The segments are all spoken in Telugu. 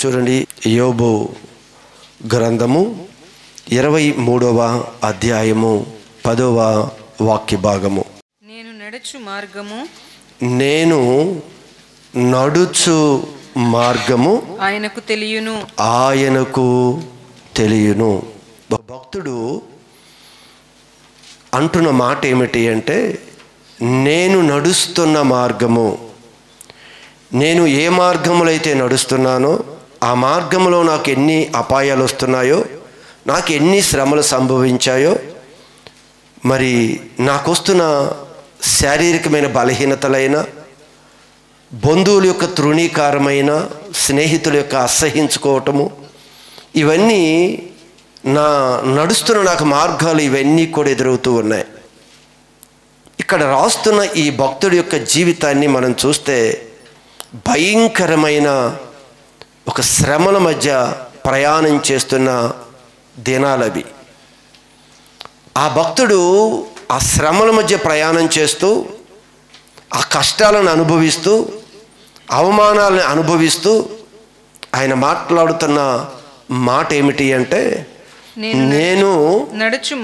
చూడండి, యోబు గ్రంథము 23వ అధ్యాయము 10వ వాక్య భాగము. నేను నడుచు మార్గము ఆయనకు తెలియను. భక్తుడు అంటున్న మాట ఏమిటి అంటే, నేను నడుస్తున్న మార్గము, నేను ఏ మార్గములో అయితే నడుస్తున్నానో ఆ మార్గంలో నాకు ఎన్ని అపాయాలు వస్తున్నాయో, నాకు ఎన్ని శ్రమలు సంభవించాయో, మరి నాకు వస్తున్న శారీరకమైన బలహీనతలైన, బంధువుల యొక్క తృణీకారమైన, స్నేహితుల యొక్క అసహించుకోవటము, ఇవన్నీ నడుస్తున్న నాకు మార్గాలు ఇవన్నీ కూడా ఎదురవుతూ ఉన్నాయి. ఇక్కడ రాస్తున్న ఈ భక్తుడి యొక్క జీవితాన్ని మనం చూస్తే భయంకరమైన ఒక శ్రమల మధ్య ప్రయాణం చేస్తున్న దినాలవి. ఆ భక్తుడు ఆ శ్రమల మధ్య ప్రయాణం చేస్తూ, ఆ కష్టాలను అనుభవిస్తూ, అవమానాలను అనుభవిస్తూ ఆయన మాట్లాడుతున్న మాట ఏమిటి అంటే, నేను నడుచు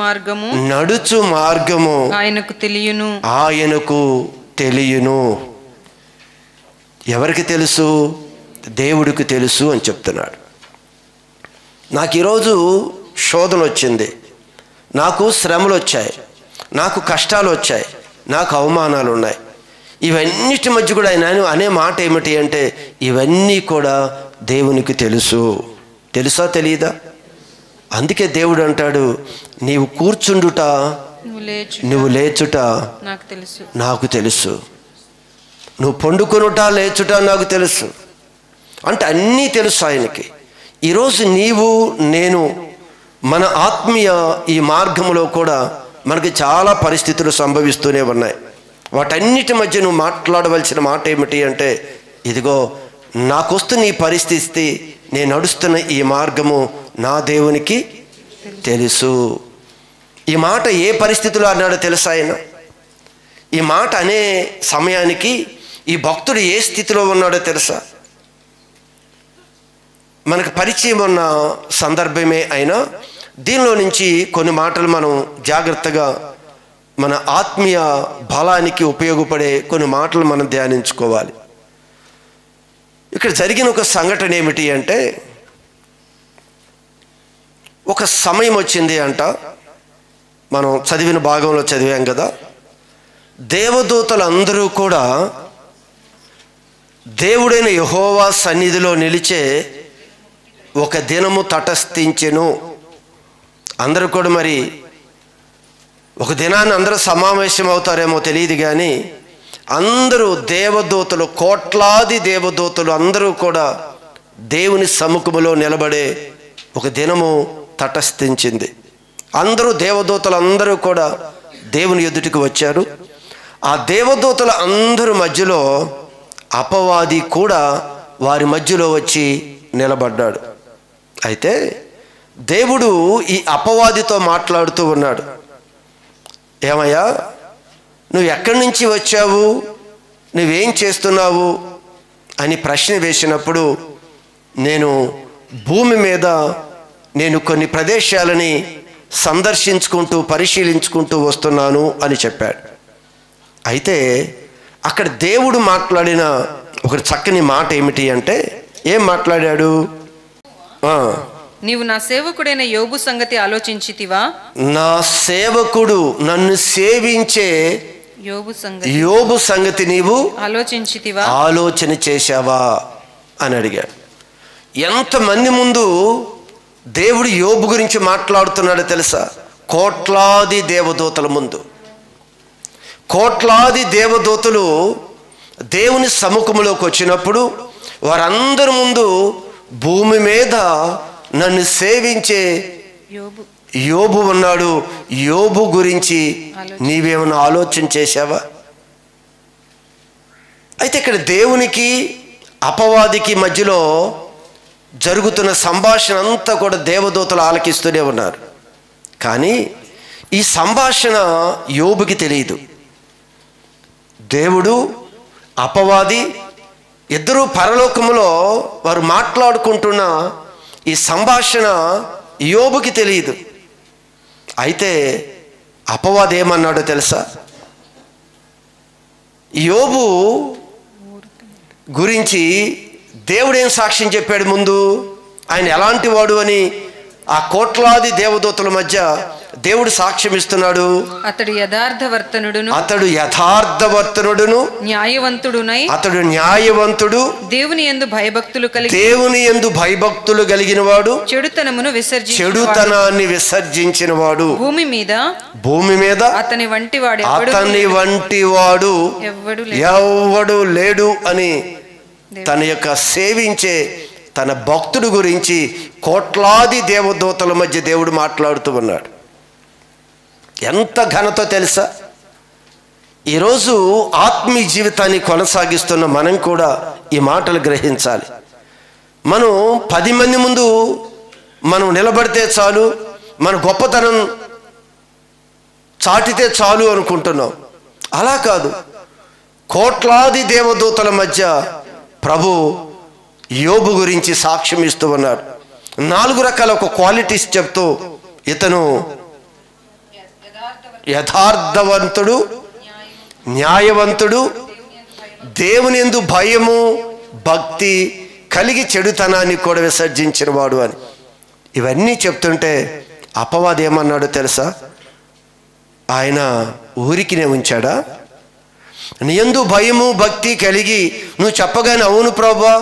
మార్గము ఆయనకు తెలియను. ఎవరికి తెలుసు? దేవుడికి తెలుసు అని చెప్తున్నాడు. నాకు ఈరోజు శోధన వచ్చింది, నాకు శ్రమలు వచ్చాయి, నాకు కష్టాలు వచ్చాయి, నాకు అవమానాలు ఉన్నాయి. ఇవన్నిటి మధ్య కూడా ఆయన అనే మాట ఏమిటి అంటే, ఇవన్నీ కూడా దేవునికి తెలుసు. తెలుసా తెలియదా? అందుకే దేవుడు అంటాడు, నీవు కూర్చుండుట, నువ్వు లేచుట నాకు తెలుసు, నువ్వు పండుకొనుట లేచుట నాకు తెలుసు. అంటే అన్నీ తెలుసు ఆయనకి. ఈరోజు నీవు నేను మన ఆత్మీయ ఈ మార్గంలో కూడా మనకి చాలా పరిస్థితులు సంభవిస్తూనే ఉన్నాయి. వాటన్నిటి మధ్య నువ్వు మాట్లాడవలసిన మాట ఏమిటి అంటే, ఇదిగో నాకు వస్తున్న ఈ పరిస్థితి, నేను నడుస్తున్న ఈ మార్గము నా దేవునికి తెలుసు. ఈ మాట ఏ పరిస్థితిలో అన్నాడో తెలుసా ఆయన? ఈ మాట అనే సమయానికి ఈ భక్తుడు ఏ స్థితిలో ఉన్నాడో తెలుసా? మనకు పరిచయం ఉన్న సందర్భమే అయినా దీనిలో నుంచి కొన్ని మాటలు మనం జాగ్రత్తగా మన ఆత్మీయ బలానికి ఉపయోగపడే కొన్ని మాటలు మనం ధ్యానించుకోవాలి. ఇక్కడ జరిగిన ఒక సంఘటన ఏమిటి అంటే, ఒక సమయం వచ్చింది అంట, మనం చదివిన భాగంలో చదివాం కదా, దేవదూతలందరూ కూడా దేవుడైన యెహోవా సన్నిధిలో నిలిచే ఒక దినము తటస్థించెను. అందరూ కూడా మరి ఒక దినాన్ని అందరూ సమావేశం అవుతారేమో తెలియదు, కానీ అందరూ దేవదూతలు, కోట్లాది దేవదూతలు అందరూ కూడా దేవుని సముఖములో నిలబడే ఒక దినము తటస్థించింది. అందరూ దేవదూతలు అందరూ కూడా దేవుని ఎదుటికి వచ్చారు. ఆ దేవదూతల అందరి మధ్యలో అపవాది కూడా వారి మధ్యలో వచ్చి నిలబడ్డాడు. అయితే దేవుడు ఈ అపవాదితో మాట్లాడుతూ ఉన్నాడు. ఏమయ్యా, నువ్వు ఎక్కడి నుంచి వచ్చావు, నువ్వేం చేస్తున్నావు అని ప్రశ్న వేసినప్పుడు, నేను భూమి మీద నేను కొన్ని ప్రదేశాలని సందర్శించుకుంటూ పరిశీలించుకుంటూ వస్తున్నాను అని చెప్పాడు. అయితే అక్కడ దేవుడు మాట్లాడిన ఒక చక్కని మాట ఏమిటి అంటే, ఏం మాట్లాడాడు? నీవు నా సేవకుడైన యోబు సంగతి ఆలోచించితివా? నా సేవకుడు నన్ను సేవించే యోబు సంగతి నీవు ఆలోచించితివా, ఆలోచన చేశావా అని అడిగాడు. ఎంతమంది ముందు దేవుడు యోబు గురించి మాట్లాడుతున్నాడో తెలుసా? కోట్లాది దేవదూతల ముందు. కోట్లాది దేవదూతలు దేవుని సముఖంలోకి వచ్చినప్పుడు వారందరి ముందు భూమి మీద నన్ను సేవించే యోబు ఉన్నాడు, యోబు గురించి నీవేమైనా ఆలోచన చేశావా? అయితే ఇక్కడ దేవునికి అపవాదికి మధ్యలో జరుగుతున్న సంభాషణ అంతా కూడా దేవదూతలు ఆలకిస్తూనే ఉన్నారు. కానీ ఈ సంభాషణ యోబుకి తెలియదు. దేవుడు, అపవాది ఇద్దరు పరలోకములో వారు మాట్లాడుకుంటున్న ఈ సంభాషణ యోబుకి తెలియదు. అయితే అపవాది ఏమన్నాడో తెలుసా? యోబు గురించి దేవుడేం సాక్ష్యం చెప్పాడు ముందు? ఆయన ఎలాంటి వాడు అని ఆ కోట్లాది దేవదూతల మధ్య దేవుడు సాక్ష్యం ఇస్తున్నాడు. అతడు యథార్థవర్తనుడును, అతడు న్యాయవంతుడు, దేవుని యందు భయభక్తులు కలిగిన వాడు, చెడుతనాన్ని విసర్జించిన వాడు, భూమి మీద అతని వంటి వాడు ఎవ్వడు లేడు అని తన యొక్క సేవించే తన భక్తుడు గురించి కోట్లాది దేవదూతల మధ్య దేవుడు మాట్లాడుతూ ఉన్నాడు. ఎంత ఘనత తెలుసా? ఈరోజు ఆత్మీయ జీవితాన్ని కొనసాగిస్తున్న మనం కూడా ఈ మాటలు గ్రహించాలి. మనం 10 మంది ముందు మనం నిలబడితే చాలు, మన గొప్పతనం చాటితే చాలు అనుకుంటున్నాం. అలా కాదు. కోట్లాది దేవదూతల మధ్య ప్రభు యోబు గురించి సాక్ష్యం ఇస్తూ ఉన్నాడు. 4 రకాల ఒక క్వాలిటీస్ చెప్తూ, ఇతను యథార్థవంతుడు, న్యాయవంతుడు, దేవుని యందు భయము భక్తి కలిగి చెడుతనాన్ని కూడా విసర్జించిన వాడు అని ఇవన్నీ చెప్తుంటే అపవాది ఏమన్నాడో తెలుసా? ఆయన ఊరికినే ఉంచాడా? నీ యందు భయము భక్తి కలిగి నువ్వు చెప్పగానే అవును ప్రభువా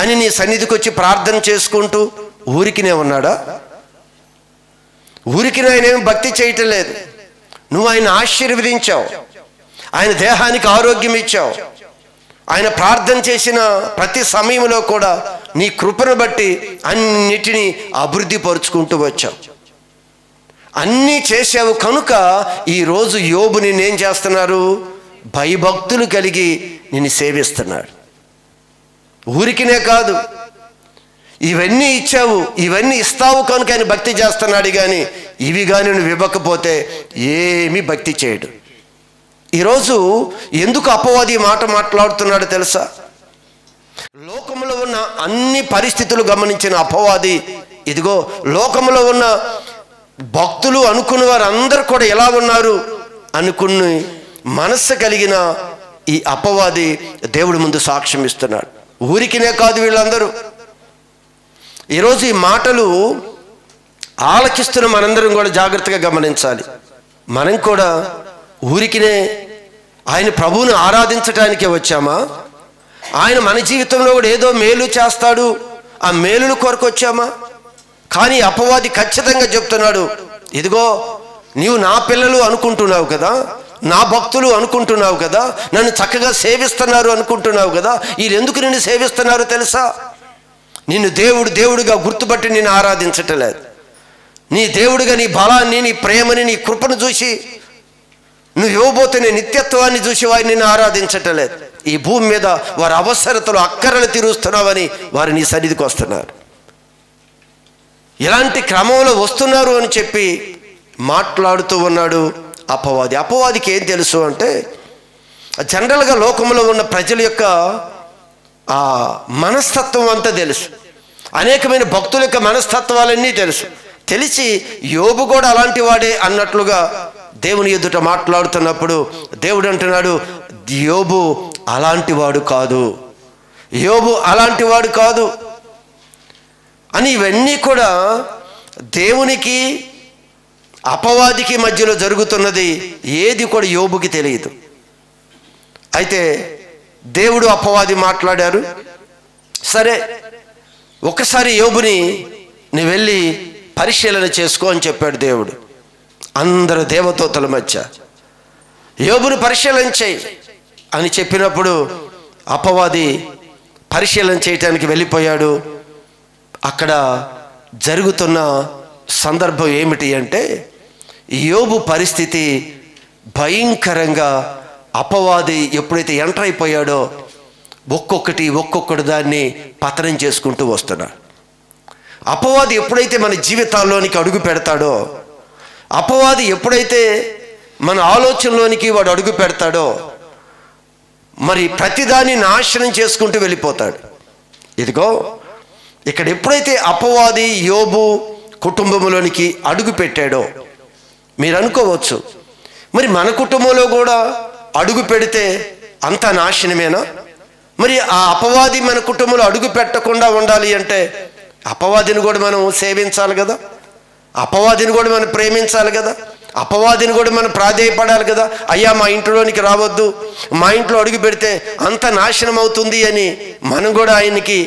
అని నీ సన్నిధికి వచ్చి ప్రార్థన చేసుకుంటూ ఊరికినే ఉన్నాడా? ఊరికినే ఆయన ఏమి భక్తి చేయటం లేదు. నువ్వు ఆయన ఆశీర్వదించావు, ఆయన దేహానికి ఆరోగ్యం ఇచ్చావు, ఆయన ప్రార్థన చేసిన ప్రతి సమయంలో కూడా నీ కృపను బట్టి అన్నిటినీ అభివృద్ధి పరుచుకుంటూ వచ్చావు. అన్నీ చేసావు కనుక ఈరోజు యోబు నిన్నేం చేస్తున్నారు? భయభక్తులు కలిగి నిన్ను సేవిస్తున్నాడు. ఊరికినే కాదు, ఇవన్నీ ఇచ్చావు, ఇవన్నీ ఇస్తావు కనుక ఆయన భక్తి చేస్తున్నాడు. కానీ ఇవి కానీ నువ్వు ఇవ్వకపోతే ఏమీ భక్తి చేయడు. ఈరోజు ఎందుకు అపవాది మాట మాట్లాడుతున్నాడు తెలుసా? లోకంలో ఉన్న అన్ని పరిస్థితులు గమనించిన అపవాది, ఇదిగో లోకంలో ఉన్న భక్తులు అనుకున్న వారు అందరూ కూడా ఎలా ఉన్నారు అనుకుని మనస్సు కలిగిన ఈ అపవాది దేవుడి ముందు సాక్ష్యం ఇస్తున్నాడు. ఊరికినే కాదు, వీళ్ళందరూ ఈరోజు ఈ మాటలు ఆలకిస్తున్న మనందరం కూడా జాగ్రత్తగా గమనించాలి. మనం కూడా ఊరికినే ఆయన ప్రభువుని ఆరాధించటానికే వచ్చామా? ఆయన మన జీవితంలో కూడా ఏదో మేలు చేస్తాడు, ఆ మేలుల కొరకు వచ్చామా? కానీ అపవాది ఖచ్చితంగా చెప్తున్నాడు, ఇదిగో నీవు నా పిల్లలు అనుకుంటున్నావు కదా, నా భక్తులు అనుకుంటున్నావు కదా, నన్ను చక్కగా సేవిస్తున్నారు అనుకుంటున్నావు కదా, వీరెందుకు నిన్ను సేవిస్తున్నారు తెలుసా? నిన్ను దేవుడుగా గుర్తుపట్టి నిన్ను ఆరాధించటలేదు. నీ దేవుడిగా నీ బలాన్ని, నీ ప్రేమని, నీ కృపను చూసి నువ్వు ఇవ్వబోతున్న నిత్యత్వాన్ని చూసి వారిని నిన్ను ఆరాధించటలేదు. ఈ భూమి మీద వారి అవసరతలు అక్కరలు తీరుస్తున్నావని వారు నీ సన్నిధికి వస్తున్నారు. ఇలాంటి క్రమంలో వస్తున్నారు అని చెప్పి మాట్లాడుతూ ఉన్నాడు అపవాది. అపవాదికి ఏం తెలుసు అంటే, జనరల్గా లోకంలో ఉన్న ప్రజల యొక్క ఆ మనస్తత్వం అంతా తెలుసు, అనేకమైన భక్తుల యొక్క మనస్తత్వాలన్నీ తెలుసు. తెలిసి యోబు కూడా అలాంటి వాడే అన్నట్లుగా దేవుని ఎదుట మాట్లాడుతున్నప్పుడు దేవుడు అంటున్నాడు, యోబు అలాంటి వాడు కాదు, యోబు అలాంటి వాడు కాదు అని. ఇవన్నీ కూడా దేవునికి అపవాదికి మధ్యలో జరుగుతున్నది ఏది కూడా యోబుకి తెలియదు. అయితే దేవుడు అపవాది మాట్లాడారు. సరే, ఒకసారి యోబుని నువ్వు వెళ్ళి పరిశీలన చేసుకో అని చెప్పాడు దేవుడు. అందరు దేవదూతల మధ్య యోబుని పరిశీలన చేయి అని చెప్పినప్పుడు అపవాది పరిశీలన చేయటానికి వెళ్ళిపోయాడు. అక్కడ జరుగుతున్న సందర్భం ఏమిటి అంటే, యోబు పరిస్థితి భయంకరంగా అపవాది ఎప్పుడైతే ఎంటర్ అయిపోయాడో ఒక్కొక్కటి దాన్ని పతనం చేసుకుంటూ వస్తున్నాడు. అపవాది ఎప్పుడైతే మన జీవితాల్లోనికి అడుగు పెడతాడో, అపవాది ఎప్పుడైతే మన ఆలోచనలోనికి వాడు అడుగు పెడతాడో, మరి ప్రతిదాన్ని నాశనం చేసుకుంటూ వెళ్ళిపోతాడు. ఇదిగో ఇక్కడ ఎప్పుడైతే అపవాది యోబు కుటుంబంలోనికి అడుగు పెట్టాడో, మీరు అనుకోవచ్చు మరి మన కుటుంబంలో కూడా అడుగు పెడితే అంత నాశనమేనా? మరి ఆ అపవాది మన కుటుంబంలో అడుగు పెట్టకుండా ఉండాలి అంటే అపవాదిని కూడా మనం సేవించాలి కదా, అపవాదిని కూడా మనం ప్రేమించాలి కదా, అపవాదిని కూడా మనం ప్రాధేయపడాలి కదా. అయ్యా మా ఇంట్లోనికి రావద్దు, మా ఇంట్లో అడుగు పెడితే అంత నాశనం అవుతుంది అని మనం కూడా ఆయనకి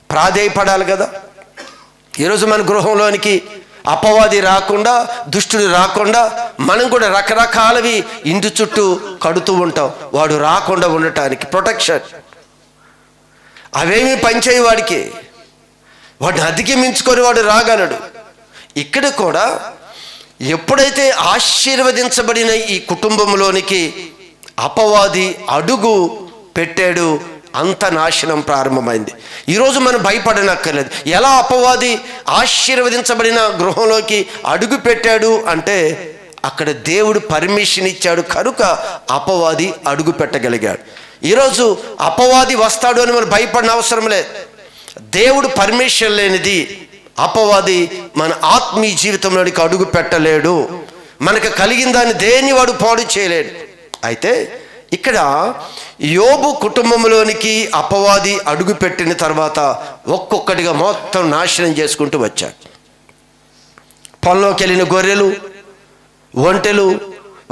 ప్రాధేయపడాలి కదా. ఈరోజు మన గృహంలోనికి అపవాది రాకుండా, దుష్టుడు రాకుండా మనం కూడా రకరకాలవి ఇంటి చుట్టూ కడుతూ ఉంటాం, వాడు రాకుండా ఉండటానికి ప్రొటెక్షన్. అవేమీ పనిచేయ వాడికి, వాడిని అధిగమించుకొని వాడు రాగలడు. ఇక్కడ కూడా ఎప్పుడైతే ఆశీర్వదించబడిన ఈ కుటుంబంలోనికి అపవాది అడుగు పెట్టాడు, అంత నాశనం ప్రారంభమైంది. ఈరోజు మనం భయపడనక్కర్లేదు. ఎలా అపవాది ఆశీర్వదించబడిన గృహంలోకి అడుగు పెట్టాడు అంటే అక్కడ దేవుడు పర్మిషన్ ఇచ్చాడు కనుక అపవాది అడుగు పెట్టగలిగాడు. ఈరోజు అపవాది వస్తాడు అని మనం భయపడిన అవసరం లేదు. దేవుడు పర్మిషన్ లేనిది అపవాది మన ఆత్మీయ జీవితంలోనికి అడుగు పెట్టలేడు. మనకు కలిగిన దాన్ని దేన్ని వాడు పాడు చేయలేడు. అయితే ఇక్కడ యోబు కుటుంబంలోనికి అపవాది అడుగు పెట్టిన తర్వాత ఒక్కొక్కటిగా మొత్తం నాశనం చేసుకుంటూ వచ్చాడు. పొలంలోకి వెళ్ళిన గొర్రెలు, ఒంటెలు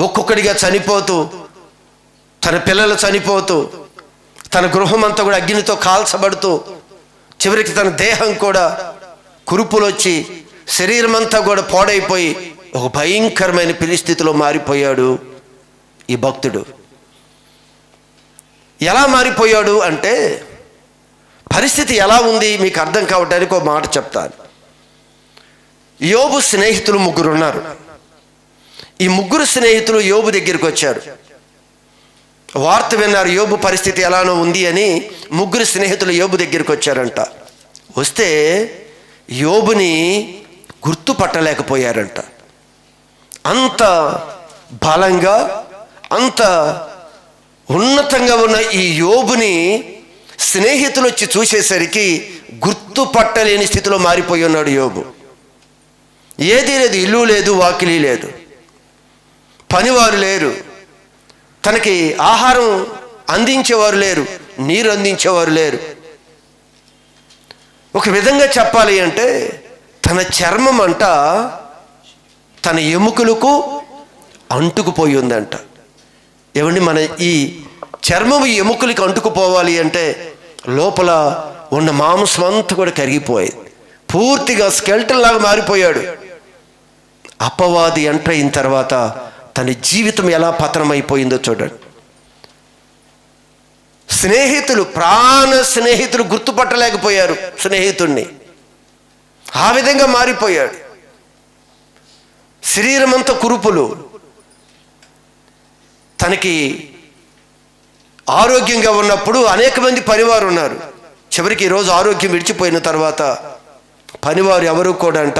ఒక్కొక్కటిగా చనిపోతూ, తన పిల్లలు చనిపోతూ, తన గృహం అంతా కూడా అగ్నితో కాల్చబడుతూ, చివరికి తన దేహం కూడా కురుపులు వచ్చి శరీరం అంతా కూడా పాడైపోయి ఒక భయంకరమైన పరిస్థితిలో మారిపోయాడు ఈ భక్తుడు. ఎలా మారిపోయాడు అంటే పరిస్థితి ఎలా ఉంది మీకు అర్థం కావడానికి ఒక మాట చెప్తాను. యోబు స్నేహితులు 3 ఉన్నారు. ఈ 3 స్నేహితులు యోబు దగ్గరికి వచ్చారు. వార్త విన్నారు యోబు పరిస్థితి ఎలానో ఉంది అని. 3 స్నేహితులు యోబు దగ్గరికి వచ్చారంట. వస్తే యోబుని గుర్తుపట్టలేకపోయారంట. అంత బలంగా, అంత ఉన్నతంగా ఉన్న ఈ యోబుని స్నేహితులు వచ్చి చూసేసరికి గుర్తుపట్టలేని స్థితిలో మారిపోయి ఉన్నాడు యోబు. ఏదీ లేదు, ఇల్లు లేదు, వాకిలి లేదు, పనివారు లేరు, తనకి ఆహారం అందించేవారు లేరు, నీరు అందించేవారు లేరు. ఒక విధంగా చెప్పాలి అంటే తన చర్మం అంట తన ఎముకలకు అంటుకుపోయి ఉందంట. ఏమండి, మన ఈ చర్మము ఎముకలకి అంటుకుపోవాలి అంటే లోపల ఉన్న మాంసం అంతా కూడా కరిగిపోయింది, పూర్తిగా స్కెల్టన్ లాగా మారిపోయాడు. అపవాది ఎంటర్ అయిన తర్వాత తన జీవితం ఎలా పతనమైపోయిందో చూడండి. స్నేహితులు, ప్రాణ స్నేహితులు గుర్తుపట్టలేకపోయారు స్నేహితుణ్ణి. ఆ విధంగా మారిపోయాడు. శరీరం అంతా కురుపులు. తనకి ఆరోగ్యంగా ఉన్నప్పుడు అనేక మంది పనివారు ఉన్నారు. చివరికి ఈరోజు ఆరోగ్యం విడిచిపోయిన తర్వాత పనివారు ఎవరు కూడా అంట,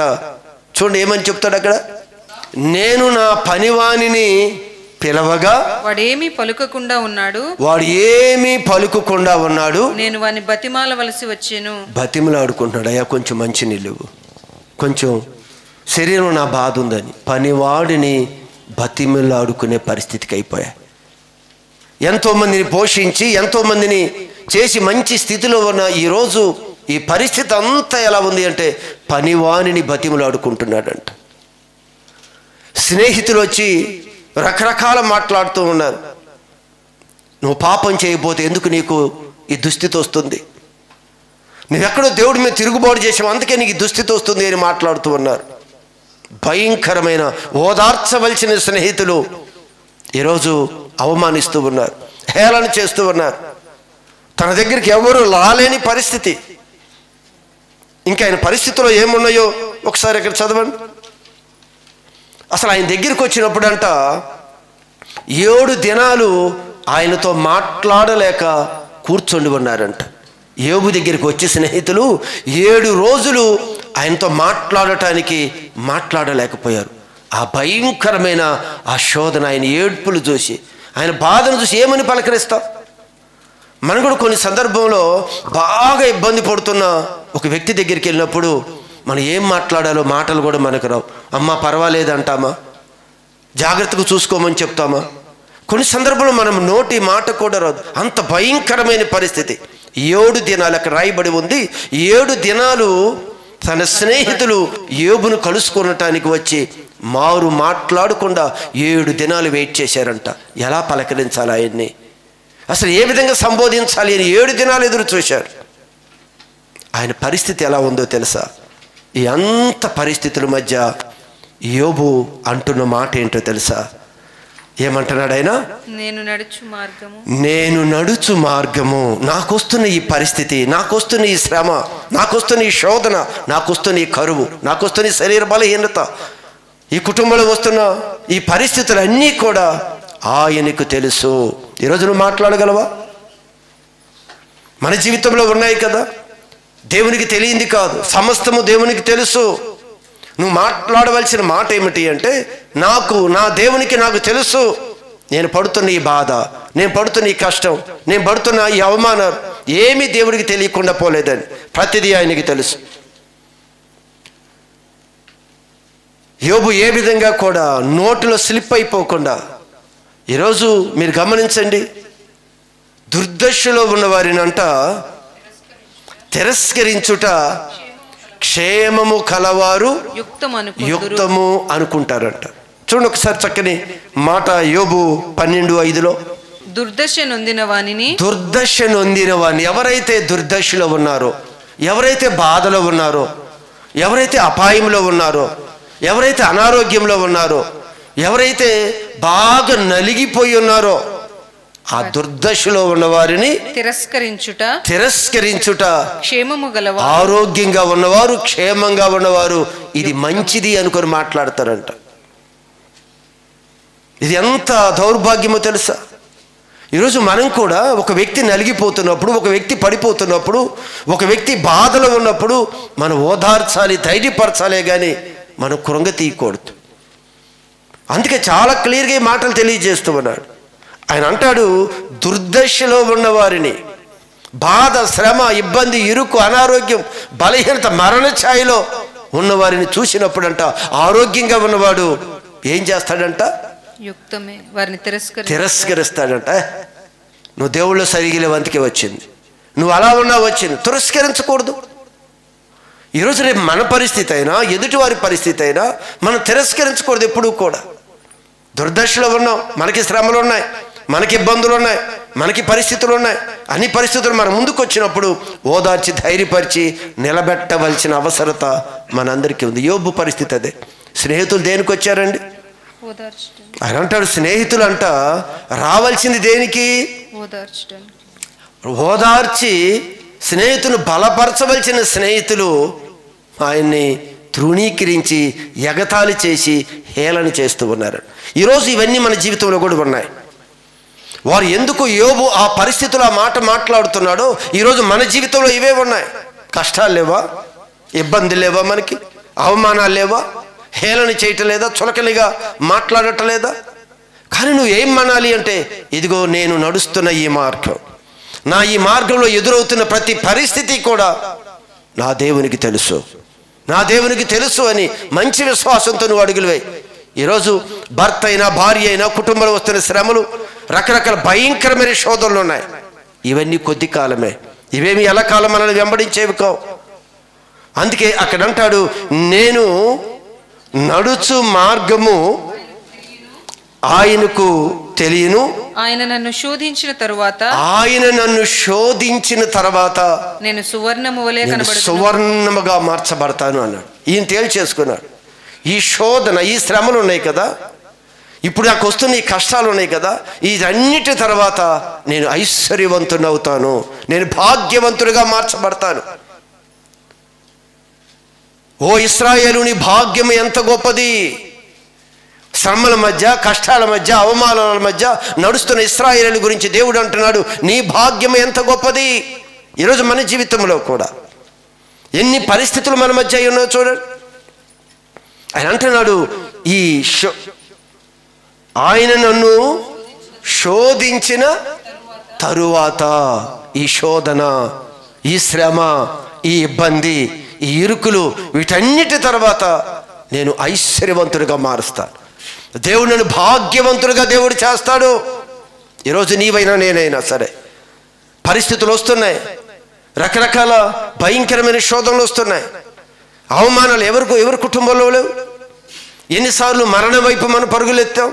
చూడండి ఏమని చెప్తాడు అక్కడ, నేను నా పనివానిని పిలవగా వాడేమీ పలుకకుండా ఉన్నాడు, వాడు ఏమీ పలుకకుండా ఉన్నాడు, నేను వాని బతిమాలవలసి వచ్చాను. బతిమలాడుకుంటున్నాడు, అయ్యా కొంచెం మంచి నీళ్ళు, కొంచెం శరీరం నా బాధ ఉందని పనివాడిని బతిమలాడుకునే పరిస్థితికి అయిపోయా. ఎంతోమందిని పోషించి ఎంతోమందిని చేసి మంచి స్థితిలో ఉన్న ఈరోజు ఈ పరిస్థితి అంతా ఎలా ఉంది అంటే పనివాణిని బతిమలాడుకుంటున్నాడంట. స్నేహితులు వచ్చి రకరకాల మాట్లాడుతూ ఉన్నారు. నువ్వు పాపం చేయకపోతే ఎందుకు నీకు ఈ దుస్థితి వస్తుంది, నువ్వెక్కడో దేవుడి మీద తిరుగుబాటు చేసావు అందుకే నీకు ఈ దుస్థితి వస్తుంది అని మాట్లాడుతూ ఉన్నారు. భయంకరమైన ఓదార్చవలసిన స్నేహితులు ఈరోజు అవమానిస్తూ ఉన్నారు, హేళన చేస్తూ ఉన్నారు. తన దగ్గరికి ఎవరు రాలేని పరిస్థితి. ఇంకా ఆయన పరిస్థితిలో ఏమున్నాయో ఒకసారి ఇక్కడ చదవండి. అసలు ఆయన దగ్గరికి వచ్చినప్పుడు అంట 7 దినాలు ఆయనతో మాట్లాడలేక కూర్చొని ఉన్నారంట. యోబు దగ్గరికి వచ్చి స్నేహితులు 7 రోజులు ఆయనతో మాట్లాడలేకపోయారు. ఆ భయంకరమైన ఆ శోధన, ఆయన ఏడ్పులు చూసి, ఆయన బాధను చూసి ఏమని పలకరిస్తాం? మనం కూడా కొన్ని సందర్భంలో బాగా ఇబ్బంది పడుతున్న ఒక వ్యక్తి దగ్గరికి వెళ్ళినప్పుడు మనం ఏం మాట్లాడాలో మాటలు కూడా మనకు రావు. అమ్మా పర్వాలేదు అంటామా? జాగ్రత్తగా చూసుకోమని చెప్తామా? కొన్ని సందర్భంలో మనం నోటి మాట కూడా రాదు. అంత భయంకరమైన పరిస్థితి. 7 దినాలు అక్కడ రాయబడి ఉంది. 7 దినాలు తన స్నేహితులు యోబును కలుసుకొనటానికి వచ్చి మారు మాట్లాడకుండా 7 దినాలు వెయిట్ చేశారంట. ఎలా పలకరించాలి ఆయన్ని, అసలు ఏ విధంగా సంబోధించాలి అని 7 దినాలు ఎదురు చూశారు. ఆయన పరిస్థితి ఎలా ఉందో తెలుసా? ఈ అంత పరిస్థితుల మధ్య యోబు అంటున్న మాట ఏంటో తెలుసా? ఏమంటున్నాడు ఆయన? నేను నడుచు మార్గము, నాకొస్తున్న ఈ పరిస్థితి, నాకొస్తున్న ఈ శ్రమ, నాకొస్తున్న ఈ శోధన, నాకొస్తున్న ఈ కరువు, నాకొస్తున్న ఈ శరీర బలహీనత, ఈ కుటుంబంలో వస్తున్న ఈ పరిస్థితులన్నీ కూడా ఆయనకు తెలుసు. ఈరోజు నువ్వు మాట్లాడగలవా? మన జీవితంలో ఉన్నాయి కదా, దేవునికి తెలియంది కాదు, సమస్తము దేవునికి తెలుసు. నువ్వు మాట్లాడవలసిన మాట ఏమిటి అంటే, నా దేవునికి నాకు తెలుసు నేను పడుతున్న ఈ బాధ, నేను పడుతున్న ఈ కష్టం, నేను పడుతున్న ఈ అవమానం ఏమీ దేవుడికి తెలియకుండా పోలేదని ప్రతిదీ ఆయనకి తెలుసు. యోబు ఏ విధంగా కూడా నోటిలో స్లిప్ అయిపోకుండా, ఈరోజు మీరు గమనించండి, దుర్దశలో ఉన్న వారిని అంట తిరస్కరించుట క్షేమము కలవారు యుక్తము అనుకుంటారంట. చూడండి ఒకసారి చక్కని మాట యోబు 12:5. దుర్దశ నొందిన వాణిని, ఎవరైతే దుర్దశలో ఉన్నారో, ఎవరైతే బాధలో ఉన్నారో, ఎవరైతే అపాయంలో ఉన్నారో, ఎవరైతే అనారోగ్యంలో ఉన్నారో, ఎవరైతే బాగా నలిగిపోయి ఉన్నారో, ఆ దుర్దశలో ఉన్న వారిని తిరస్కరించుట క్షేమము గలవారు, ఆరోగ్యంగా ఉన్నవారు, క్షేమంగా ఉన్నవారు ఇది మంచిది అనుకొని మాట్లాడతారంట. ఇది ఎంత దౌర్భాగ్యమో తెలుసా? ఈరోజు మనం కూడా ఒక వ్యక్తి నలిగిపోతున్నప్పుడు, ఒక వ్యక్తి పడిపోతున్నప్పుడు, ఒక వ్యక్తి బాధలో ఉన్నప్పుడు మనం ఓదార్చాలి, ధైర్యపరచాలే కానీ మనం కృంగ తీయకూడదు. అందుకే చాలా క్లియర్గా ఈ మాటలు తెలియజేస్తూ ఉన్నాడు. ఆయన అంటాడు, దుర్దశలో ఉన్నవారిని, బాధ, శ్రమ, ఇబ్బంది, ఇరుకు, అనారోగ్యం, బలహీనత, మరణ ఛాయలో ఉన్నవారిని చూసినప్పుడంట ఆరోగ్యంగా ఉన్నవాడు ఏం చేస్తాడంట? వారిని తిరస్కరిస్తాడంట. నువ్వు దేవుళ్ళు సరిగిలే వంతికి వచ్చింది, నువ్వు అలా ఉన్నా వచ్చింది, తిరస్కరించకూడదు. ఈరోజు రేపు మన పరిస్థితి అయినా, ఎదుటివారి పరిస్థితి అయినా మనం తిరస్కరించకూడదు ఎప్పుడూ కూడా. దుర్దశలో ఉన్నాం, మనకి శ్రమలు ఉన్నాయి, మనకి ఇబ్బందులు ఉన్నాయి, మనకి పరిస్థితులు ఉన్నాయి. అన్ని పరిస్థితులు మన ముందుకు వచ్చినప్పుడు ఓదార్చి ధైర్యపరిచి నిలబెట్టవలసిన అవసరత మనందరికీ ఉంది. యోబు పరిస్థితి అదే. స్నేహితులు దేనికి వచ్చారండి? ఆయన అంటాడు, స్నేహితులు అంట రావాల్సింది దేనికి? ఓదార్చి స్నేహితులు బలపరచవలసిన స్నేహితులు ఆయన్ని తృణీకరించి ఎగతాళి చేసి హేళన చేస్తూ ఉన్నారు. ఈరోజు ఇవన్నీ మన జీవితంలో కూడా ఉన్నాయి. వారు ఎందుకు యోబు ఆ పరిస్థితుల్లో ఆ మాట మాట్లాడుతున్నాడో ఈరోజు మన జీవితంలో ఇవే ఉన్నాయి. కష్టాలు లేవా? ఇబ్బంది లేవా? మనకి అవమానాలు లేవా? హేళన చేయటం లేదా? చులకలిగా మాట్లాడటం లేదా? కానీ నువ్వు ఏం మనాలి అంటే, ఇదిగో నేను నడుస్తున్న ఈ మార్గం, నా ఈ మార్గంలో ఎదురవుతున్న ప్రతి పరిస్థితి కూడా నా దేవునికి తెలుసు, నా దేవునికి తెలుసు అని మంచి విశ్వాసంతో నువ్వు అడుగులు వేయి. ఈరోజు భర్త అయినా, భార్య అయినా, కుటుంబంలో వస్తున్న శ్రమలు, రకరకాల భయంకరమైన శోధనలు ఉన్నాయి. ఇవన్నీ కొద్ది కాలమే, ఇవేమి ఎల్లకాలం మనల్ని వెంబడించేవి కావు. అందుకే అక్కడ అంటాడు, నేను నడుచు మార్గము ఆయనకు తెలియను, ఆయన నన్ను శోధించిన తరువాత నేను సువర్ణముగా మార్చబడతాను అన్నాడు. ఈయన తేల్చేసుకున్నాడు. ఈ శోధన, ఈ శ్రమలు ఉన్నాయి కదా, ఇప్పుడు నాకు వస్తున్న ఈ కష్టాలు ఉన్నాయి కదా, ఇదన్నిటి తర్వాత నేను ఐశ్వర్యవంతుని అవుతాను, నేను భాగ్యవంతుడిగా మార్చబడతాను. ఓ ఇశ్రాయేలు, నీ భాగ్యం ఎంత గొప్పది! శ్రమల మధ్య, కష్టాల మధ్య, అవమానాల మధ్య నడుస్తున్న ఇశ్రాయేలు గురించి దేవుడు అంటున్నాడు, నీ భాగ్యం ఎంత గొప్పది. ఈరోజు మన జీవితంలో కూడా ఎన్ని పరిస్థితులు మన మధ్య ఉన్నాయో చూడండి. ఆయన అంటున్నాడు, ఆయన నన్ను శోధించిన తరువాత, ఈ శోధన, ఈ శ్రమ, ఈ ఇబ్బంది, ఈ ఇరుకులు, వీటన్నిటి తర్వాత నేను ఐశ్వర్యవంతుడిగా మారుస్తాను. దేవుడు నన్ను భాగ్యవంతుడిగా దేవుడు చేస్తాడు. ఈరోజు నీవైనా నేనైనా సరే పరిస్థితులు వస్తున్నాయి, రకరకాల భయంకరమైన శోధనలు వస్తున్నాయి, అవమానాలు ఎవరి కుటుంబంలో లేవు. ఎన్నిసార్లు మరణం వైపు మనం పరుగులెత్తాం,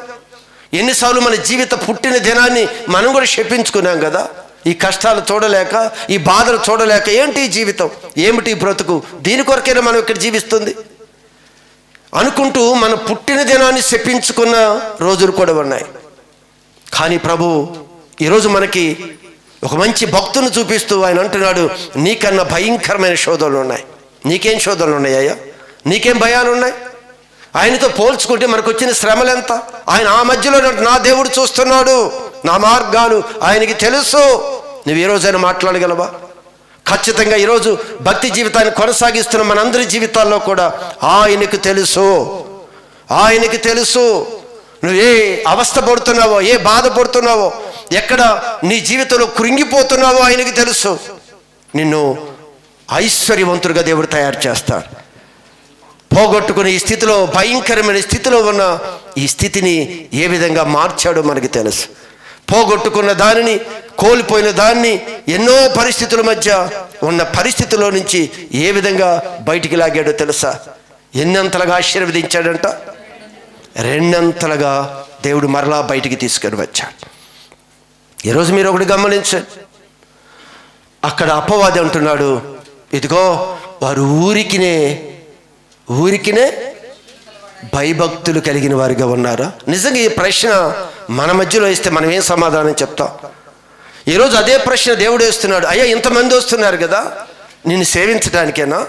ఎన్నిసార్లు మన జీవిత పుట్టిన దినాన్ని మనం కూడా శపించుకున్నాం కదా. ఈ కష్టాలు చూడలేక, ఈ బాధలు చూడలేక, ఏంటి ఈ జీవితం, ఏమిటి ఈ బ్రతుకు, దీని కొరకైనా మనం ఇక్కడ జీవిస్తుంది అనుకుంటూ మన పుట్టిన దినాన్ని శపించుకున్న రోజులు కూడా ఉన్నాయి. కానీ ప్రభు ఈరోజు మనకి ఒక మంచి భక్తుని చూపిస్తూ ఆయన అంటున్నాడు, నీకన్నా భయంకరమైన శోధనలు ఉన్నాయి. నీకేం శోధనలు ఉన్నాయ్యా? నీకేం భయాలు ఉన్నాయి? ఆయనతో పోల్చుకుంటే మనకు వచ్చిన శ్రమలు ఎంత? ఆయన ఆ మధ్యలో నా దేవుడు చూస్తున్నాడు, నా మార్గాలు ఆయనకి తెలుసు. నువ్వు ఏ రోజైనా మాట్లాడగలవా? ఖచ్చితంగా ఈరోజు భక్తి జీవితాన్ని కొనసాగిస్తున్న మనందరి జీవితాల్లో కూడా ఆయనకు తెలుసు, ఆయనకి తెలుసు. నువ్వు ఏ అవస్థ పడుతున్నావో, ఏ బాధపడుతున్నావో, ఎక్కడ నీ జీవితంలో కృంగిపోతున్నావో ఆయనకి తెలుసు. నిన్ను ఐశ్వర్యవంతుడిగా దేవుడు తయారు చేస్తాడు. పోగొట్టుకుని ఈ స్థితిలో, భయంకరమైన స్థితిలో ఉన్న ఈ స్థితిని ఏ విధంగా మార్చాడో మనకి తెలుసు. పోగొట్టుకున్న దానిని, కోల్పోయిన దాన్ని, ఎన్నో పరిస్థితుల మధ్య ఉన్న పరిస్థితుల్లో నుంచి ఏ విధంగా బయటికి లాగాడో తెలుసా? ఎన్నంతలుగా ఆశీర్వదించాడంట, రెండంతలుగా దేవుడు మరలా బయటికి తీసుకొని వచ్చాడు. ఈరోజు మీరు ఒకటి గమనించండి, అక్కడ అపవాది అంటున్నాడు, ఇదిగో వారు ఊరికినే భయభక్తులు కలిగిన వారిగా ఉన్నారా? నిజంగా ఈ ప్రశ్న మన మధ్యలో వేస్తే మనం ఏం సమాధానం చెప్తాం? ఈరోజు అదే ప్రశ్న దేవుడు వేస్తున్నాడు. అయ్యా, ఇంతమంది వస్తున్నారు కదా, నిన్ను సేవించడానికేనా?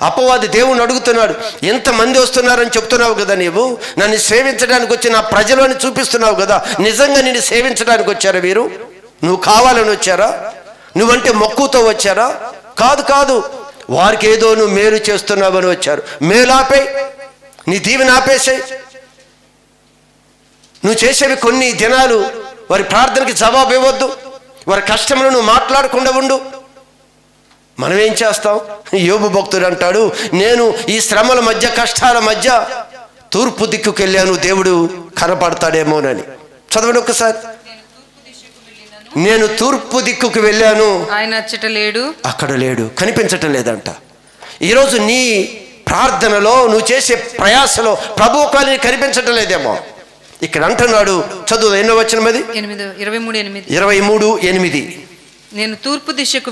అపవాది దేవుని అడుగుతున్నాడు, ఎంతమంది వస్తున్నారని చెప్తున్నావు కదా, నీవు నన్ను సేవించడానికి వచ్చి నా ప్రజలని చూపిస్తున్నావు కదా, నిజంగా నిన్ను సేవించడానికి వచ్చారా వీరు? నువ్వు కావాలని వచ్చారా? నువ్వంటే మక్కువతో వచ్చారా? కాదు, వారికి ఏదో నువ్వు మేలు చేస్తున్నావని వచ్చారు. మేలు ఆపే, నీ దీవెన ఆపేసాయి. నువ్వు చేసేవి కొన్ని దినాలు వారి ప్రార్థనకి జవాబు ఇవ్వద్దు, వారి కష్టంలో నువ్వు మాట్లాడకుండా ఉండు. మనం ఏం చేస్తాం? యోబు భక్తుడు అంటాడు, నేను ఈ శ్రమల మధ్య, కష్టాల మధ్య తూర్పు దిక్కుకు వెళ్ళాను, దేవుడు కనపడతాడేమోనని. చదవండి ఒక్కసారి. నేను తూర్పు దిక్కుకు వెళ్ళాను, ఆయన అక్కడ లేడు, కనిపించటం లేదంట. ఈరోజు నీ ప్రార్థనలో, నువ్వు చేసే ప్రయాసలో ప్రభు ఒకవేళ కనిపించటం లేదేమో. ఇక్కడ అంటున్నాడు, చదువు, ఎన్నో వచనం అది? 23:8. నేను తూర్పు దిశకు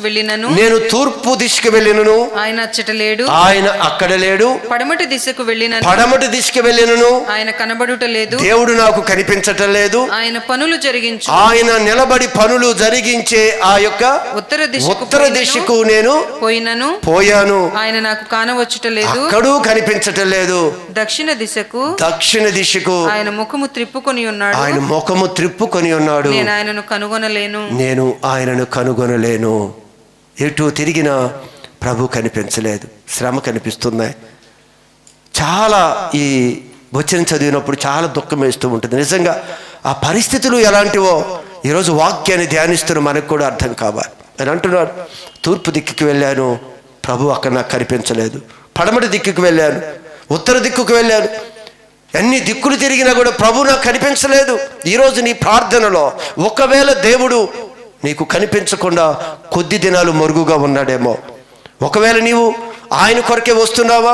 వెళ్ళినను, ఆయన అచ్చట లేడు, ఆయన అక్కడ లేడు. పడమటి దిశకు వెళ్ళినను, ఆయన కనబడుట లేదు. దేవుడు నాకు కనిపించటం లేదు. ఆయన పనులు జరిగించు, ఆయన నిలబడి పనులు జరిగించే ఆ యొక్క ఉత్తర దిశకు నేను పోయాను, ఆయన నాకు కానవచ్చుట లేదు. అక్కడూ కనిపించటం లేదు. దక్షిణ దిశకు ఆయన ముఖము త్రిప్పుకొని ఉన్నాడు, నేను ఆయనను కనుగొనలేను. ఎటు తిరిగినా ప్రభు కనిపించలేదు. శ్రమ కనిపిస్తున్నాయి. చాలా ఈ వచనం చదివినప్పుడు చాలా దుఃఖం వేస్తూ ఉంటుంది. నిజంగా ఆ పరిస్థితులు ఎలాంటివో ఈరోజు వాక్యాన్ని ధ్యానిస్తున్న మనకు కూడా అర్థం కావాలి. అని అంటున్నాడు, తూర్పు దిక్కుకి వెళ్ళాను, ప్రభు అక్కడ నాకు కనిపించలేదు. పడమటి దిక్కుకు వెళ్ళాను, ఉత్తర దిక్కుకు వెళ్ళాను, ఎన్ని దిక్కులు తిరిగినా కూడా ప్రభు నాకు కనిపించలేదు. ఈరోజు నీ ప్రార్థనలో ఒకవేళ దేవుడు నీకు కనిపించకుండా కొద్ది దినాలు మరుగుగా ఉన్నాడేమో. ఒకవేళ నీవు ఆయన కొరకే వస్తున్నావా,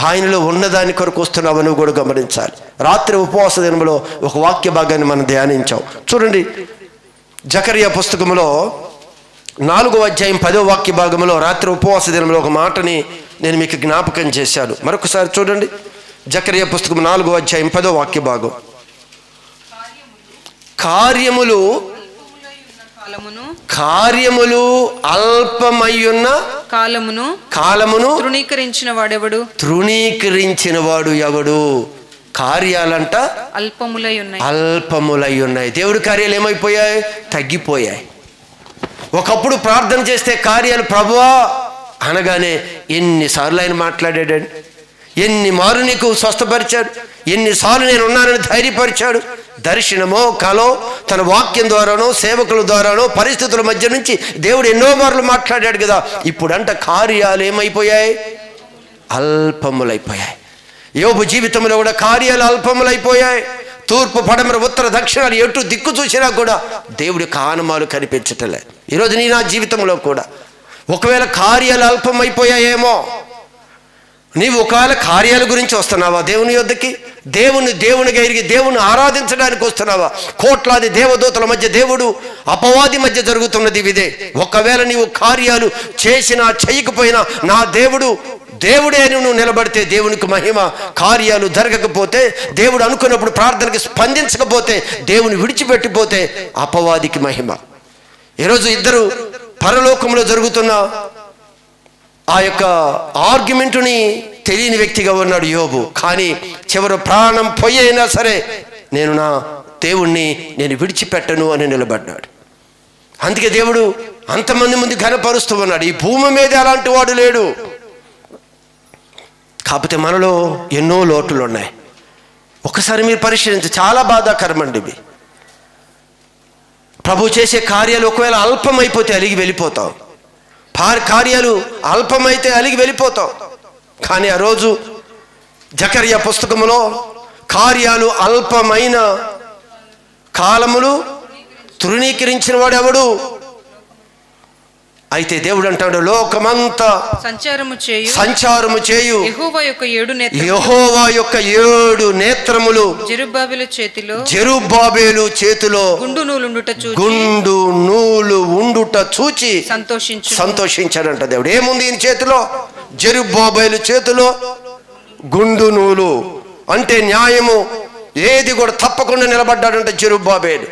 ఆయనలో ఉన్నదాని కొరకు వస్తున్నావా, నువ్వు కూడా గమనించాలి. రాత్రి ఉపవాస దినంలో ఒక వాక్య భాగాన్ని మనం ధ్యానించాం. చూడండి, జకరియా పుస్తకంలో 4వ అధ్యాయం 10వ వాక్య భాగంలో రాత్రి ఉపవాస దినంలో ఒక మాటని నేను మీకు జ్ఞాపకం చేశాను. మరొకసారి చూడండి, జకరియా పుస్తకం 4వ అధ్యాయం 10వ వాక్య భాగం. కార్యములు అల్పమయ్యున్న కాలమును తృణీకరించిన వాడు ఎవడు? కార్యాలంట అల్పములై ఉన్నాయి. దేవుడి కార్యాలు ఏమైపోయాయి? తగ్గిపోయాయి. ఒకప్పుడు ప్రార్థన చేస్తే కార్యాలు ప్రభువా అనగానే ఎన్నిసార్లు ఆయన మాట్లాడాడండి, ఎన్ని మారు నీకు స్వస్థపరిచాడు, ఎన్నిసార్లు నేను ఉన్నానని ధైర్యపరిచాడు. దర్శనమో కలో తన వాక్యం ద్వారానో సేవకుల ద్వారానో పరిస్థితుల మధ్య నుంచి దేవుడు ఎన్నో మార్లు మాట్లాడాడు కదా. ఇప్పుడంట కార్యాలు ఏమైపోయాయి? అల్పములైపోయాయి. యోబు జీవితంలో కూడా కార్యాలు అల్పములైపోయాయి. తూర్పు పడమర ఉత్తర దక్షిణాలు ఎటు దిక్కు చూసినా కూడా దేవుడి కానమాలు కనిపించటలే. ఈరోజు నీ నా జీవితంలో కూడా ఒకవేళ కార్యాలు అల్పమైపోయాయేమో, నీవు ఒకవేళ కార్యాల గురించి వస్తున్నావా దేవుని యొద్దకి? దేవునిగా ఎరిగి దేవుని ఆరాధించడానికి వస్తున్నావా? కోట్లాది దేవదూతల మధ్య దేవుడు అపవాది మధ్య జరుగుతున్నది ఇదే. ఒకవేళ నీవు కార్యాలు చేసినా చేయకపోయినా నా దేవుడే అని నువ్వు నిలబడితే దేవునికి మహిమ. కార్యాలు జరగకపోతే, దేవుడు అనుకున్నప్పుడు ప్రార్థనకి స్పందించకపోతే, దేవుని విడిచిపెట్టిపోతే అపవాదికి మహిమ. ఈరోజు ఇద్దరు పరలోకంలో జరుగుతున్న ఆ యొక్క ఆర్గ్యుమెంటుని తెలియని వ్యక్తిగా ఉన్నాడు యోబు. కానీ చివరి ప్రాణం పోయైనా సరే నేను నా దేవుణ్ణి నేను విడిచిపెట్టను అని నిలబడ్డాడు. అందుకే దేవుడు అంతమంది ముందు ఘనపరుస్తూ ఉన్నాడు. ఈ భూమి మీద అలాంటి వాడు లేడు. కాకపోతే మనలో ఎన్నో లోటులు ఉన్నాయి. ఒకసారి మీరు పరిశీలించి, చాలా బాధాకరమండి ఇవి. ప్రభు చేసే కార్యాలు ఒకవేళ అల్పమైపోతే అలిగి వెళ్ళిపోతాం. కార్యాలు అల్పమైతే అలిగి వెళ్ళిపోతాం. కానీ ఆ రోజు జకర్యా పుస్తకములో కార్యాలు అల్పమైన కాలములు తృణీకరించిన వాడు ఎవడు? అయితే దేవుడు అంటాడు, లోకమంతా సంచారము చేయు యెహోవా యొక్క 7 నేత్రములు జెరుబ్బాబెలు చేతిలో గుండు నూలు ఉండుట చూచి సంతోషించాడంట దేవుడు. ఏముంది ఈయన చేతిలో? జెరుబ్బాబెలు చేతిలో గుండు నూలు. అంటే న్యాయము ఏది కూడా తప్పకుండా నిలబడ్డాడంట జెరుబ్బాబెలు.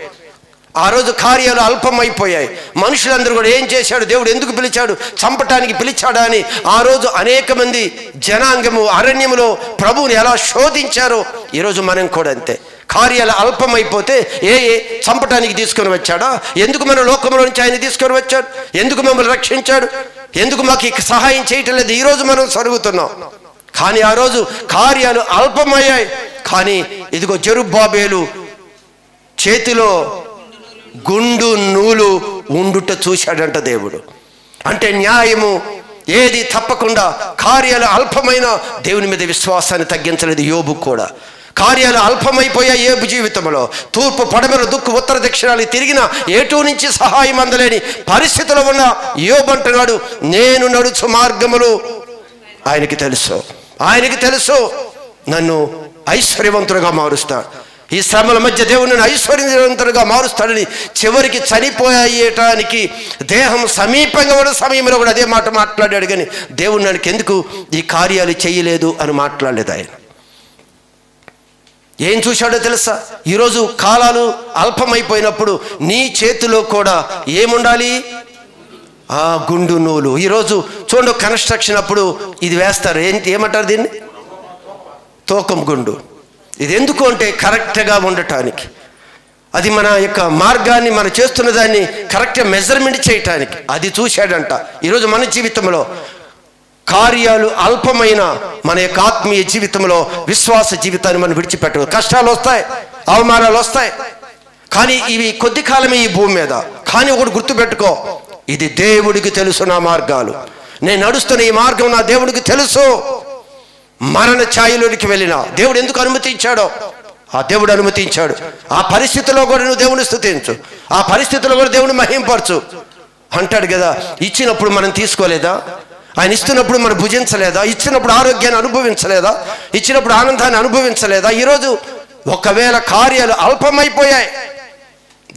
ఆ రోజు కార్యాలు అల్పమైపోయాయి. మనుషులందరూ కూడా ఏం చేశాడు? దేవుడు ఎందుకు పిలిచాడు? చంపటానికి పిలిచాడా అని ఆ రోజు అనేక మంది జనాంగము అరణ్యములో ప్రభువుని ఎలా శోధించారో ఈరోజు మనం కూడా అంతే. కార్యాలు అల్పమైపోతే చంపటానికి తీసుకొని వచ్చాడా? ఎందుకు మన లోకంలో నుంచి ఆయన తీసుకొని వచ్చాడు? ఎందుకు మమ్మల్ని రక్షించాడు? ఎందుకు మాకు సహాయం చేయటం లేదు? ఈరోజు మనం సరుగుతున్నాం. కానీ ఆ రోజు కార్యాలు అల్పమయ్యాయి. కానీ ఇదిగో జెరుబ్బాబెలు చేతిలో గుండు నూలు ఉండుట చూశాడంట దేవుడు. అంటే న్యాయము ఏది తప్పకుండా కార్యాలు అల్పమైన దేవుని మీద విశ్వాసాన్ని తగ్గించలేదు యోబు కూడా. కార్యాలు అల్పమైపోయాయి యోబు జీవితంలో. తూర్పు పడమర దిక్కు ఉత్తర దక్షిణాలు తిరిగిన ఏటూ నుంచి సహాయం అందలేని పరిస్థితిలో ఉన్న యోబు అంటున్నాడు, నేను నడుచు మార్గములు ఆయనకి తెలుసు నన్ను ఐశ్వర్యవంతులుగా మారుస్తాడు. ఈ శ్రమల మధ్య దేవుడు నన్ను ఐశ్వర్యవంతులుగా మారుస్తాడని చివరికి చనిపోయేటానికి దేహం సమీపంగా ఉన్న సమయంలో కూడా అదే మాట మాట్లాడాడు. కానీ దేవుడు నాకు ఎందుకు ఈ కార్యాలు చేయలేదు అని మాట్లాడలేదు ఆయన. ఏం చూశాడో తెలుసా? ఈరోజు కాలాలు అల్పమైపోయినప్పుడు నీ చేతిలో కూడా ఏముండాలి? ఆ గుండు నూలు. ఈరోజు చూడండి, కన్స్ట్రక్షన్ అప్పుడు ఇది వేస్తారు, ఏమంటారు దీన్ని? తూకం గుండు. ఇది ఎందుకు అంటే కరెక్ట్గా ఉండటానికి, అది మన యొక్క మార్గాన్ని మనం చేస్తున్న దాన్ని కరెక్ట్గా మెజర్మెంట్ చేయటానికి అది చూశాడంట. ఈరోజు మన జీవితంలో కార్యాలు అల్పమైన మన యొక్క ఆత్మీయ జీవితంలో విశ్వాస జీవితాన్ని మనం విడిచిపెట్టదు. కష్టాలు వస్తాయి, అవమానాలు వస్తాయి, కానీ ఇవి కొద్ది కాలమే ఈ భూమి మీద. కానీ ఒకటి గుర్తుపెట్టుకో, ఇది దేవుడికి తెలుసు నా మార్గాలు. నేను నడుస్తున్న ఈ మార్గం నా దేవుడికి తెలుసు. మరణ ఛాయలోనికి వెళ్ళిన దేవుడు ఎందుకు అనుమతించాడో ఆ దేవుడు అనుమతించాడు. ఆ పరిస్థితిలో కూడా నువ్వు దేవుని స్తుతించు, ఆ పరిస్థితిలో కూడా దేవుని మహింపరచు అంటాడు కదా. ఇచ్చినప్పుడు మనం తీసుకోలేదా? ఆయన ఇస్తున్నప్పుడు మనం భుజించలేదా? ఇచ్చినప్పుడు ఆరోగ్యాన్ని అనుభవించలేదా? ఇచ్చినప్పుడు ఆనందాన్ని అనుభవించలేదా? ఈరోజు ఒకవేళ కార్యాలు అల్పమైపోయాయి,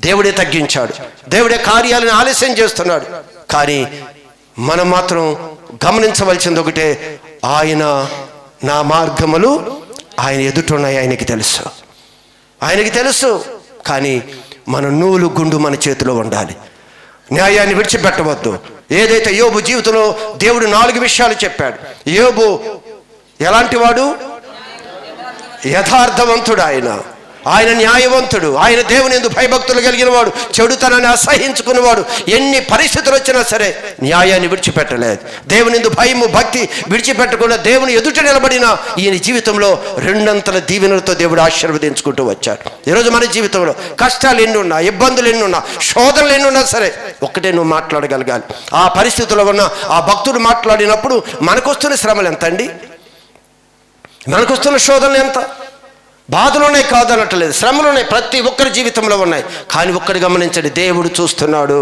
దేవుడే తగ్గించాడు, దేవుడే కార్యాలను ఆలస్యం చేస్తున్నాడు. కానీ మనం మాత్రం గమనించవలసింది ఒకటే, ఆయన నా మార్గములు ఆయన ఎదుటున్నాయి, ఆయనకి తెలుసు. కానీ మన నూలు గుండు మన చేతిలో ఉండాలి. న్యాయాన్ని విడిచిపెట్టవద్దు. ఏదైతే యోబు జీవితంలో దేవుడు 4 విషయాలు చెప్పాడు. యోబు ఎలాంటి వాడు? యథార్థవంతుడు. ఆయన ఆయన న్యాయవంతుడు, ఆయన దేవుని యందు భయభక్తులు కలిగిన వాడు, చెడుతనాన్ని అసహించుకునేవాడు. ఎన్ని పరిస్థితులు వచ్చినా సరే న్యాయాన్ని విడిచిపెట్టలేదు. దేవుని యందు భయము భక్తి విడిచిపెట్టకుండా దేవుని ఎదుట నిలబడిన ఈయన జీవితంలో రెండంతల దీవెనలతో దేవుడు ఆశీర్వదించుకుంటూ వచ్చాడు. ఈరోజు మన జీవితంలో కష్టాలు ఎన్నున్నా, ఇబ్బందులు ఎన్నున్నా, శోధనలు ఎన్నున్నా సరే ఒక్కటే నువ్వు మాట్లాడగలగాలి. ఆ పరిస్థితుల్లో ఉన్న ఆ భక్తుడు మాట్లాడినప్పుడు మనకొస్తున్న శ్రమలు ఎంత అండి, మనకొస్తున్న శోధనలు ఎంత, బాధలు ఉన్నాయి కాదనట్లేదు, శ్రమలు ఉన్నాయి, ప్రతి ఒక్కరి జీవితంలో ఉన్నాయి. కానీ ఒక్కటి గమనించండి, దేవుడు చూస్తున్నాడు.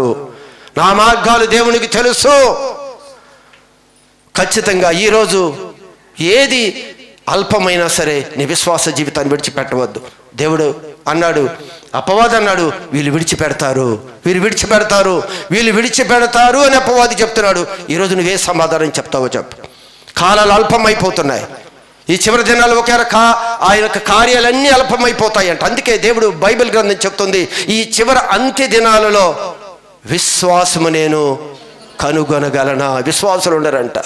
నా మార్గాలు దేవునికి తెలుసు. ఖచ్చితంగా ఈరోజు ఏది అల్పమైనా సరే నీ విశ్వాస జీవితాన్ని విడిచిపెట్టవద్దు. దేవుడు అన్నాడు, అపవాది అన్నాడు, వీళ్ళు విడిచిపెడతారు, వీళ్ళు విడిచిపెడతారు, వీళ్ళు విడిచిపెడతారు అని అపవాది చెప్తున్నాడు. ఈరోజు నువ్వే సమాధానం చెప్తావో చెప్పు. కాలాలు అల్పమైపోతున్నాయి. ఈ చివరి దినాలు ఆయన యొక్క కార్యాలన్నీ అల్పమైపోతాయంట. అందుకే దేవుడు బైబిల్ గ్రంథం చెప్తుంది, ఈ చివరి అంత్య దినాలలో విశ్వాసము నేను కనుగొనగలనా. విశ్వాసులు ఉండరంట,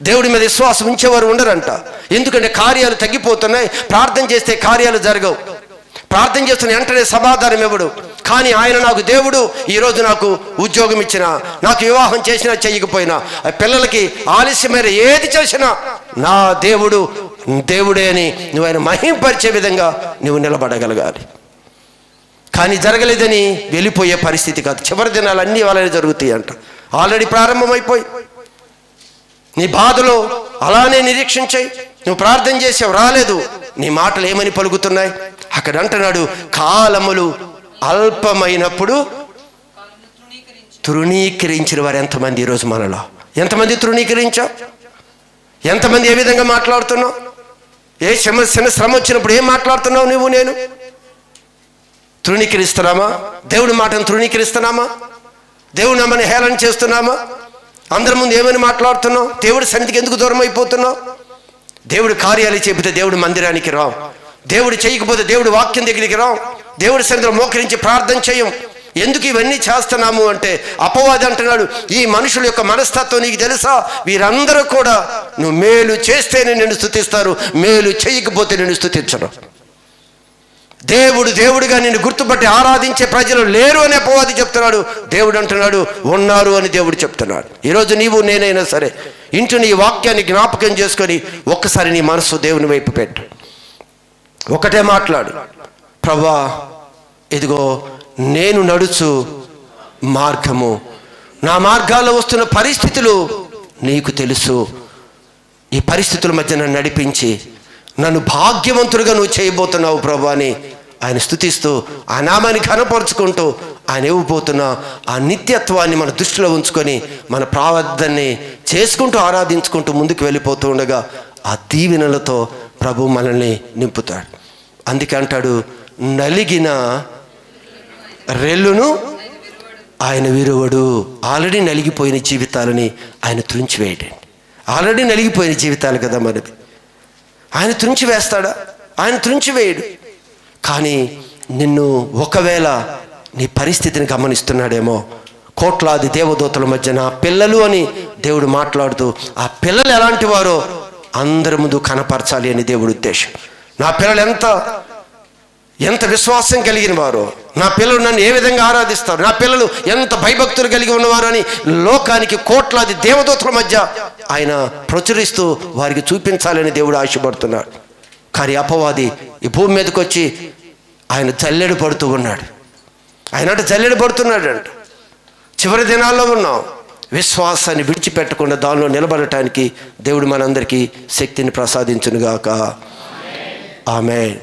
దేవుడి మీద విశ్వాసం ఉంచేవారు ఉండరంట. ఎందుకంటే కార్యాలు తగ్గిపోతున్నాయి. ప్రార్థన చేస్తే కార్యాలు జరగవు, ప్రార్థన చేస్తున్న వెంటనే సమాధానం ఇవ్వడు. కానీ ఆయన నాకు దేవుడు, ఈరోజు నాకు ఉద్యోగం ఇచ్చినా, నాకు వివాహం చేసినా చేయకపోయినా, పిల్లలకి ఆలస్యమైన ఏది చేసినా నా దేవుడు దేవుడే అని నువ్వు ఆయన మహింపరిచే విధంగా నువ్వు నిలబడగలగాలి. కానీ జరగలేదని వెళ్ళిపోయే పరిస్థితి కాదు. చివరి దినాలు అన్నీ అలానే జరుగుతాయి అంట. ఆల్రెడీ ప్రారంభమైపోయి నీ బాధలో అలానే నిరీక్షించాయి. నువ్వు ప్రార్థన చేసావు, రాలేదు, నీ మాటలు ఏమని పలుకుతున్నాయి? అక్కడ అంటున్నాడు, కాలములు అల్పమైనప్పుడు తృణీకరించిన వారు ఎంతమంది ఈరోజు మనలో? ఎంతమంది తృణీకరించావు? ఎంతమంది ఏ విధంగా మాట్లాడుతున్నావు? ఏ చిన్న శ్రమ వచ్చినప్పుడు ఏం మాట్లాడుతున్నావు నువ్వు నేను? తృణీకరిస్తున్నామా? దేవుడి మాటను తృణీకరిస్తున్నామా? దేవుడి నామని హేళన చేస్తున్నామా? అందరి ముందు ఏమని మాట్లాడుతున్నావు? దేవుడి సన్నిధికి ఎందుకు దూరం అయిపోతున్నావు? దేవుడి కార్యాలు చెబితే దేవుడి మందిరానికి రావు, దేవుడు చేయకపోతే దేవుడి వాక్యం దగ్గరికి రావు, దేవుడి సన్నిధిలో మోకరించి ప్రార్థన చేయం. ఎందుకు ఇవన్నీ చేస్తున్నాము అంటే అపవాది అంటున్నాడు, ఈ మనుషుల యొక్క మనస్తత్వం నీకు తెలుసా? వీరందరూ కూడా నువ్వు మేలు చేస్తేనే నిన్ను స్తుతిస్తారు, మేలు చేయకపోతే నిన్ను స్తుతించరు. దేవుడుగా నిన్ను గుర్తుపట్టి ఆరాధించే ప్రజలు లేరు అని అపవాది చెప్తున్నాడు. దేవుడు అంటున్నాడు ఉన్నారు అని దేవుడు చెప్తున్నాడు. ఈరోజు నీవు నేనైనా సరే ఇంటి నీ వాక్యాన్ని జ్ఞాపకం చేసుకొని ఒక్కసారి నీ మనసు దేవుని వైపు పెట్టు. ఒకటే మాట్లాడు, ప్రభువా ఇదిగో నేను నడుచు మార్గము, నా మార్గాల్లో వస్తున్న పరిస్థితులు నీకు తెలుసు. ఈ పరిస్థితుల మధ్య నన్ను నడిపించి నన్ను భాగ్యవంతుడిగా నువ్వు చేయబోతున్నావు ప్రభు అని ఆయన స్తుతిస్తూ ఆ నామాన్ని ఘనపరుచుకుంటూ ఆయన ఇవ్వబోతున్న ఆ నిత్యత్వాన్ని మన దృష్టిలో ఉంచుకొని మన ప్రార్థనని చేసుకుంటూ ఆరాధించుకుంటూ ముందుకు వెళ్ళిపోతూ ఉండగా ఆ దీవెనలతో ప్రభు మనల్ని నింపుతాడు. అందుకే అంటాడు, నలిగిన రెల్లును ఆయన విరువడు. ఆల్రెడీ నలిగిపోయిన జీవితాలని ఆయన త్రుంచివేయడండి. ఆల్రెడీ నలిగిపోయిన జీవితాలు కదా మనది. ఆయన త్రుంచి వేస్తాడా? ఆయన త్రుంచివేయడు. కానీ నిన్ను ఒకవేళ నీ పరిస్థితిని గమనిస్తున్నాడేమో, కోట్లాది దేవదూతల మధ్య నా పిల్లలు అని దేవుడు మాట్లాడుతూ ఆ పిల్లలు ఎలాంటి వారో అందరి ముందు కనపరచాలి అని దేవుడి ఉద్దేశం. నా పిల్లలు ఎంత విశ్వాసం కలిగిన వారో, నా పిల్లలు నన్ను ఏ విధంగా ఆరాధిస్తారు, నా పిల్లలు ఎంత భయభక్తులు కలిగి ఉన్నవారు అని లోకానికి కోట్లాది దేవదూతల మధ్య ఆయన ప్రచురిస్తూ వారికి చూపించాలని దేవుడు ఆశపడుతున్నాడు. కానీ అపవాది ఈ భూమి మీదకి వచ్చి ఆయన జల్లెడ పడుతూ ఉన్నాడు. ఆయన జల్లెడ పడుతున్నాడు అంట. చివరి దినాల్లో ఉన్నాం. విశ్వాసాన్ని విడిచిపెట్టకుండా దానిలో నిలబడటానికి దేవుడు మనందరికీ శక్తిని ప్రసాదించునుగాక. ఆమేన్.